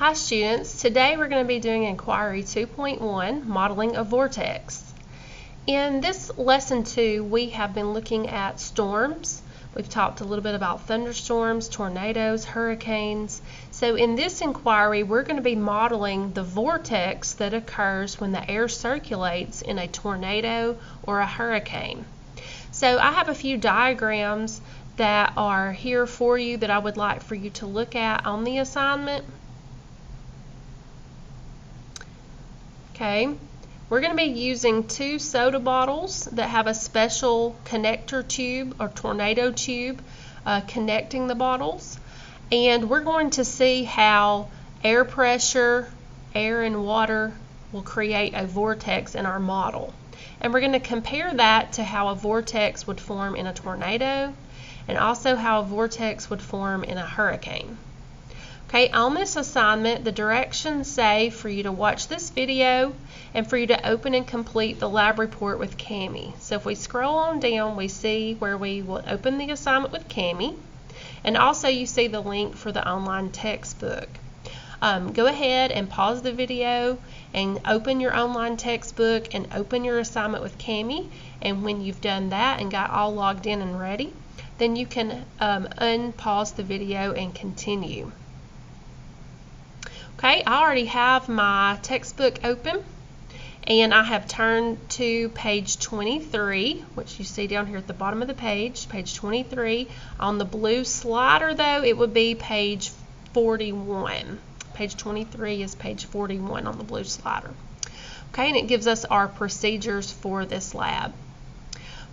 Hi students, today we're going to be doing Inquiry 2.1, Modeling a Vortex. In this lesson 2, we have been looking at storms. We've talked a little bit about thunderstorms, tornadoes, hurricanes. So in this inquiry, we're going to be modeling the vortex that occurs when the air circulates in a tornado or a hurricane. So I have a few diagrams that are here for you that I would like for you to look at on the assignment. Okay, we're going to be using two soda bottles that have a special connector tube or tornado tube connecting the bottles, and we're going to see how air pressure, air and water will create a vortex in our model. And we're going to compare that to how a vortex would form in a tornado and also how a vortex would form in a hurricane. Okay, on this assignment, the directions say for you to watch this video and for you to open and complete the lab report with Cami. So if we scroll on down, we see where we will open the assignment with Cami, and also you see the link for the online textbook. Go ahead and pause the video and open your online textbook and open your assignment with Cami, and when you've done that and got all logged in and ready, then you can unpause the video and continue. Okay, I already have my textbook open, and I have turned to page 23, which you see down here at the bottom of the page, page 23. On the blue slider, though, it would be page 41. Page 23 is page 41 on the blue slider. Okay, and it gives us our procedures for this lab.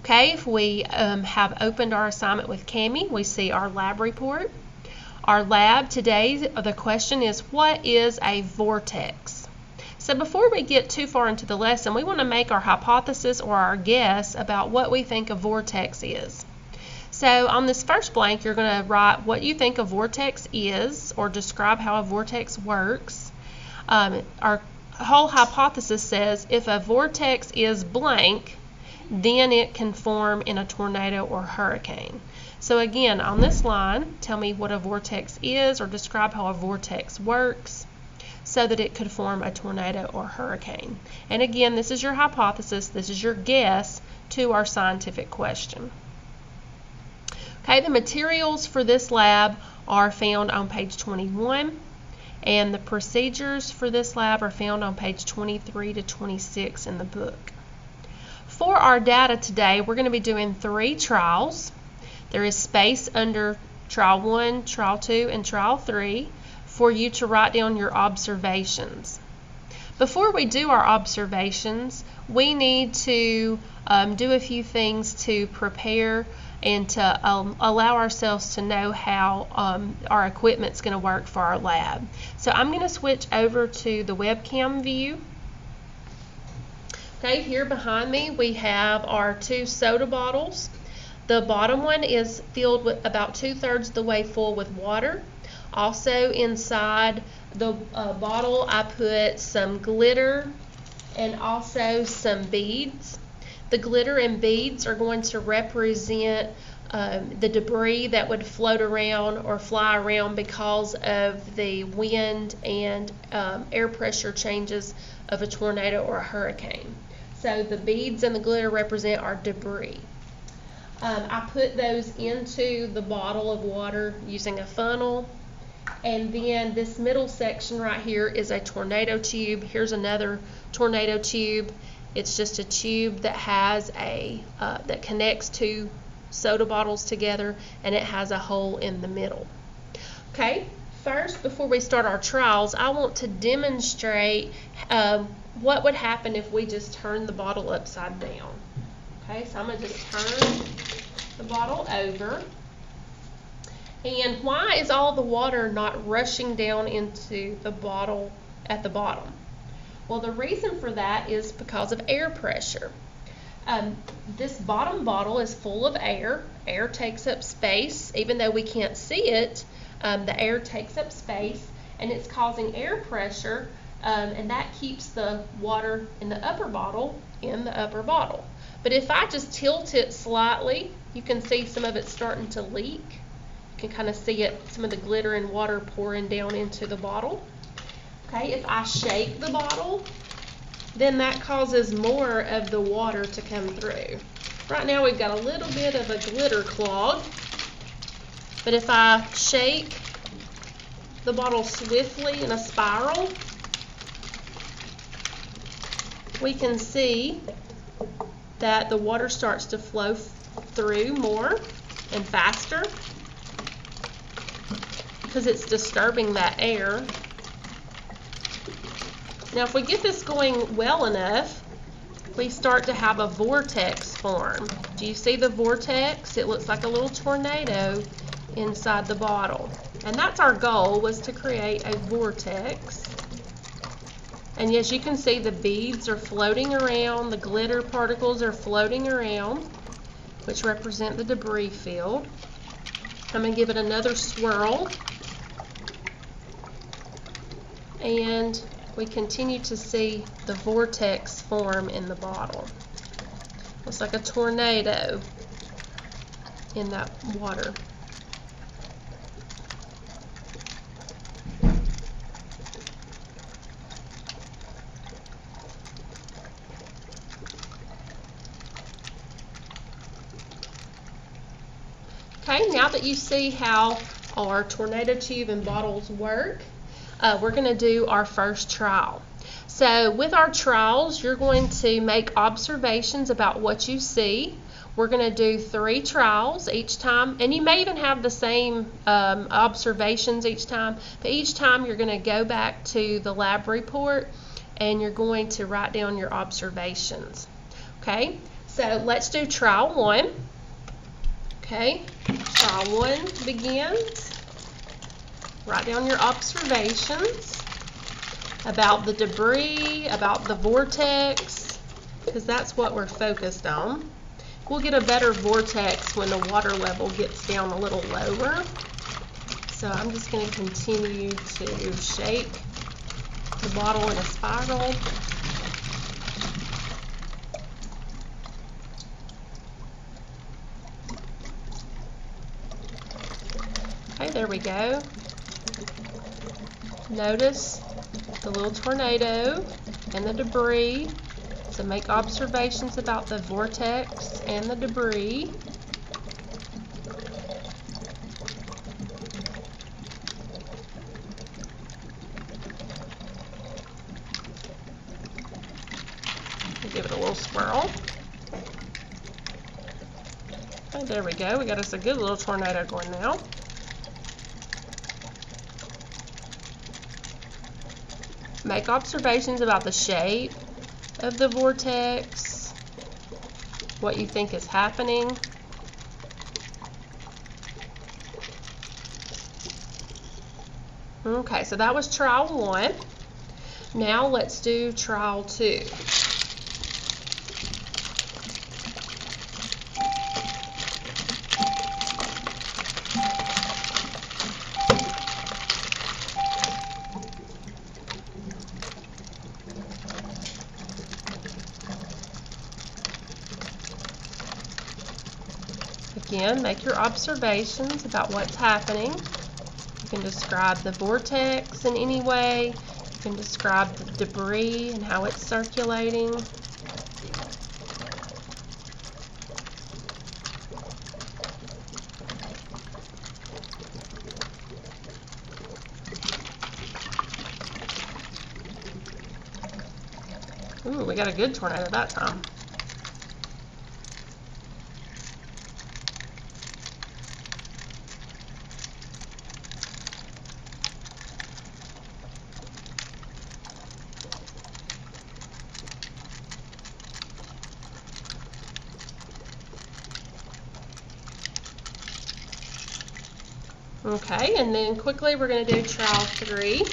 Okay, if we have opened our assignment with Cami, we see our lab report. Our lab today, the question is, what is a vortex? So before we get too far into the lesson, we want to make our hypothesis or our guess about what we think a vortex is. So on this first blank, you're going to write what you think a vortex is or describe how a vortex works. Our whole hypothesis says if a vortex is blank, then it can form in a tornado or hurricane. So again, on this line, tell me what a vortex is or describe how a vortex works so that it could form a tornado or hurricane. And again, this is your hypothesis, this is your guess to our scientific question. Okay, the materials for this lab are found on page 21, and the procedures for this lab are found on page 23 to 26 in the book. For our data today, we're going to be doing 3 trials. There is space under trial 1, trial 2, and trial 3 for you to write down your observations. Before we do our observations, we need to do a few things to prepare and to allow ourselves to know how our equipment's going to work for our lab. So I'm going to switch over to the webcam view. Okay, here behind me we have our 2 soda bottles. The bottom one is filled with about 2/3 the way full with water. Also inside the bottle I put some glitter and also some beads. The glitter and beads are going to represent the debris that would float around or fly around because of the wind and air pressure changes of a tornado or a hurricane. So the beads and the glitter represent our debris. I put those into the bottle of water using a funnel, and then this middle section right here is a tornado tube. Here's another tornado tube. It's just a tube that has that connects 2 soda bottles together, and it has a hole in the middle. Okay, first, before we start our trials, I want to demonstrate what would happen if we just turn the bottle upside down. Okay, so I'm going to just turn the bottle over. And why is all the water not rushing down into the bottle at the bottom? Well, the reason for that is because of air pressure. This bottom bottle is full of air. Air takes up space. Even though we can't see it, the air takes up space, and it's causing air pressure, and that keeps the water in the upper bottle in the upper bottle. But if I just tilt it slightly, you can see some of it starting to leak. You can kind of see it, some of the glitter and water pouring down into the bottle. Okay, if I shake the bottle, then that causes more of the water to come through. Right now we've got a little bit of a glitter clog, but if I shake the bottle swiftly in a spiral, we can see that the water starts to flow through more and faster because it's disturbing that air. Now if we get this going well enough, we start to have a vortex form. Do you see the vortex? It looks like a little tornado inside the bottle. And that's our goal, was to create a vortex. And as you can see, the beads are floating around, the glitter particles are floating around, which represent the debris field. I'm going to give it another swirl. And we continue to see the vortex form in the bottle. Looks like a tornado in that water. Okay, now that you see how our tornado tube and bottles work, we're going to do our first trial. So with our trials, you're going to make observations about what you see. We're going to do 3 trials each time, and you may even have the same observations each time, but each time you're going to go back to the lab report and you're going to write down your observations. Okay, so let's do trial 1. Okay, trial 1 begins. Write down your observations about the debris, about the vortex, because that's what we're focused on. We'll get a better vortex when the water level gets down a little lower. So I'm just going to continue to shake the bottle in a spiral. Okay, there we go. Notice the little tornado and the debris. So make observations about the vortex and the debris. Give it a little swirl. Okay, there we go. We got us a good little tornado going now. Make observations about the shape of the vortex, what you think is happening. Okay, so that was trial 1. Now let's do trial 2. Again, make your observations about what's happening. You can describe the vortex in any way. You can describe the debris and how it's circulating. Ooh, we got a good tornado that time. Okay, and then quickly we're going to do trial 3.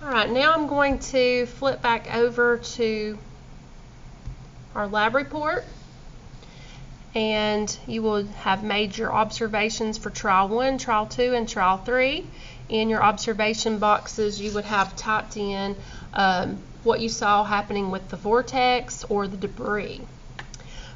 Alright, now I'm going to flip back over to our lab report, and you will have made your observations for trial 1, trial 2, and trial 3. In your observation boxes you would have typed in what you saw happening with the vortex or the debris.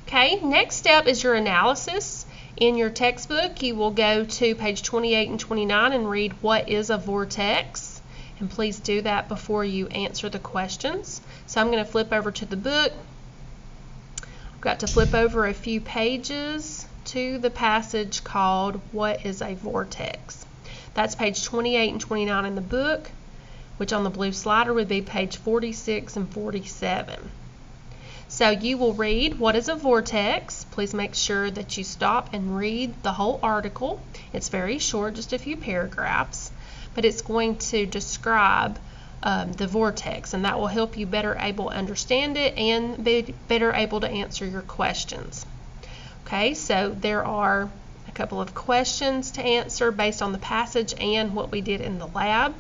Okay, next step is your analysis. In your textbook you will go to page 28 and 29 and read what is a vortex, and please do that before you answer the questions. So I'm going to flip over to the book. I've got to flip over a few pages to the passage called What is a Vortex? That's page 28 and 29 in the book, which on the blue slider would be page 46 and 47. So you will read what is a vortex. Please make sure that you stop and read the whole article. It's very short, just a few paragraphs, but it's going to describe the vortex, and that will help you better able to understand it and be better able to answer your questions. Okay, so there are a couple of questions to answer based on the passage and what we did in the lab.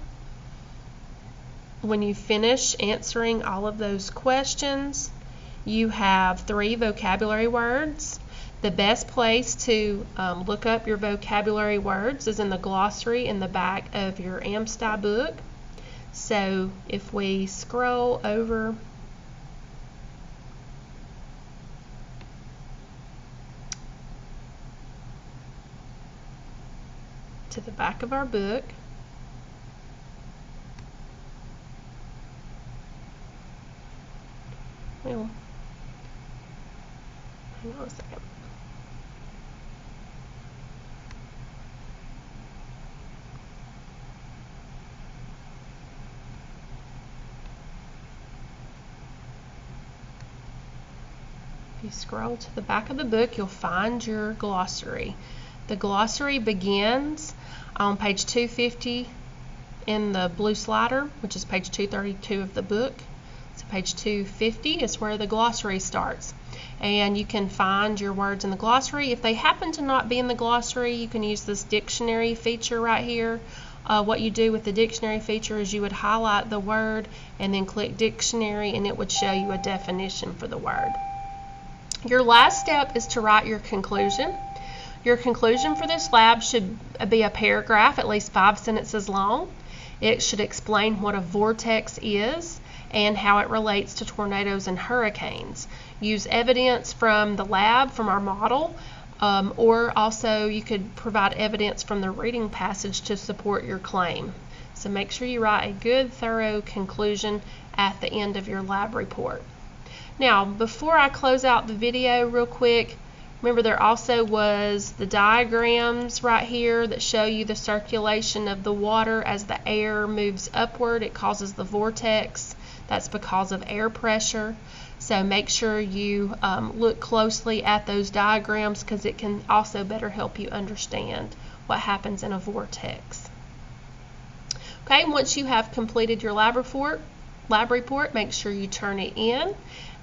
When you finish answering all of those questions, you have 3 vocabulary words. The best place to look up your vocabulary words is in the glossary in the back of your AMSTI book. So if we scroll over to the back of our book, well, hang on a second. If you scroll to the back of the book, you'll find your glossary. The glossary begins on page 250 in the blue slider, which is page 232 of the book. So page 250 is where the glossary starts. And you can find your words in the glossary. If they happen to not be in the glossary, you can use this dictionary feature right here. What you do with the dictionary feature is you would highlight the word and then click dictionary, and it would show you a definition for the word. Your last step is to write your conclusion. Your conclusion for this lab should be a paragraph, at least 5 sentences long. It should explain what a vortex is and how it relates to tornadoes and hurricanes. Use evidence from the lab, from our model, or also you could provide evidence from the reading passage to support your claim. So make sure you write a good, thorough conclusion at the end of your lab report. Now, before I close out the video real quick, remember there also was the diagrams right here that show you the circulation of the water as the air moves upward. It causes the vortex. That's because of air pressure. So make sure you look closely at those diagrams, because it can also better help you understand what happens in a vortex. Okay, once you have completed your lab report, make sure you turn it in.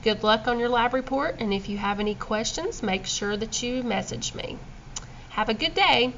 Good luck on your lab report, and if you have any questions, make sure that you message me. Have a good day.